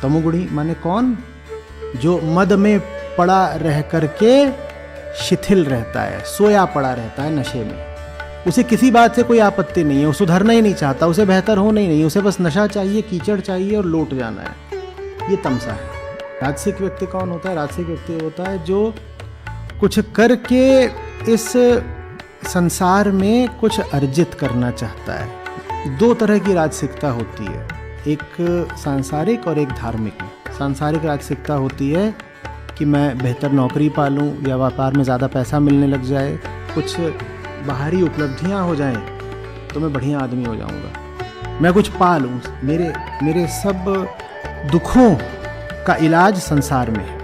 तमोगुणी माने कौन? जो मद में पड़ा रह करके शिथिल रहता है, सोया पड़ा रहता है नशे में। उसे किसी बात से कोई आपत्ति नहीं है, वो सुधरना ही नहीं चाहता, उसे बेहतर होना ही नहीं, उसे बस नशा चाहिए, कीचड़ चाहिए और लौट जाना है। ये तमसा है। राजसिक व्यक्ति कौन होता है? राजसिक व्यक्ति होता है जो कुछ करके इस संसार में कुछ अर्जित करना चाहता है। दो तरह की राजसिकता होती है, एक सांसारिक और एक धार्मिक। सांसारिक राजसिकता होती है कि मैं बेहतर नौकरी पा लूँ या व्यापार में ज़्यादा पैसा मिलने लग जाए, कुछ बाहरी उपलब्धियाँ हो जाएं तो मैं बढ़िया आदमी हो जाऊँगा, मैं कुछ पा लूँ, मेरे सब दुखों का इलाज संसार में है।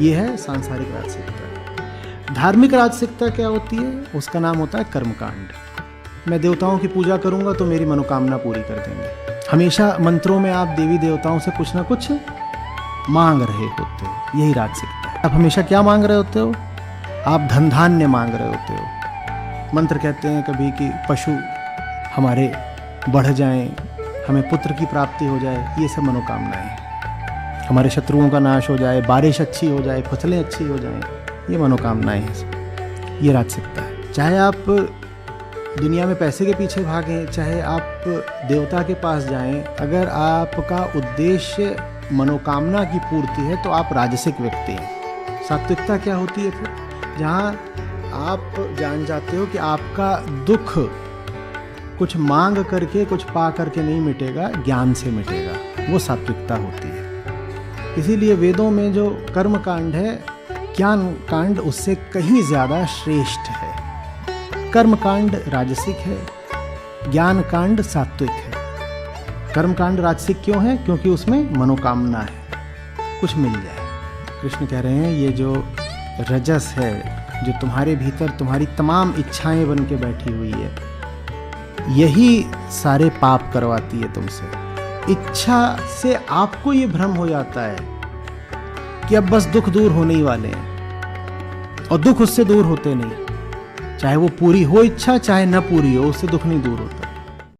ये है सांसारिक राजसिकता। धार्मिक राजसिकता क्या होती है? उसका नाम होता है कर्मकांड। मैं देवताओं की पूजा करूँगा तो मेरी मनोकामना पूरी कर देंगे। हमेशा मंत्रों में आप देवी देवताओं से कुछ ना कुछ मांग रहे होते हो, यही राजसिकता है। आप हमेशा क्या मांग रहे होते हो? आप धन धान्य मांग रहे होते हो। मंत्र कहते हैं कभी कि पशु हमारे बढ़ जाएं, हमें पुत्र की प्राप्ति हो जाए, ये सब मनोकामनाएं। हमारे शत्रुओं का नाश हो जाए, बारिश अच्छी हो जाए, फसलें अच्छी हो जाएं, ये मनोकामनाएं हैं। ये राजसिकता है। चाहे आप दुनिया में पैसे के पीछे भागें, चाहे आप देवता के पास जाएं, अगर आपका उद्देश्य मनोकामना की पूर्ति है तो आप राजसिक व्यक्ति हैं। सात्विकता क्या होती है फिर? जहाँ आप जान जाते हो कि आपका दुख कुछ मांग करके, कुछ पा करके नहीं मिटेगा, ज्ञान से मिटेगा, वो सात्विकता होती है। इसीलिए वेदों में जो कर्म कांड है, ज्ञान कांड उससे कहीं ज़्यादा श्रेष्ठ है। कर्म कांड राजसिक है, ज्ञान कांड सात्विक है। कर्म कांड राजसिक क्यों है? क्योंकि उसमें मनोकामना है, कुछ मिल जाए। कृष्ण कह रहे हैं ये जो रजस है, जो तुम्हारे भीतर तुम्हारी तमाम इच्छाएं बन के बैठी हुई है, यही सारे पाप करवाती है तुमसे। इच्छा से आपको ये भ्रम हो जाता है कि अब बस दुख दूर होने ही वाले हैं, और दुख उससे दूर होते नहीं। चाहे वो पूरी हो इच्छा, चाहे न पूरी हो, उससे दुख नहीं दूर होता।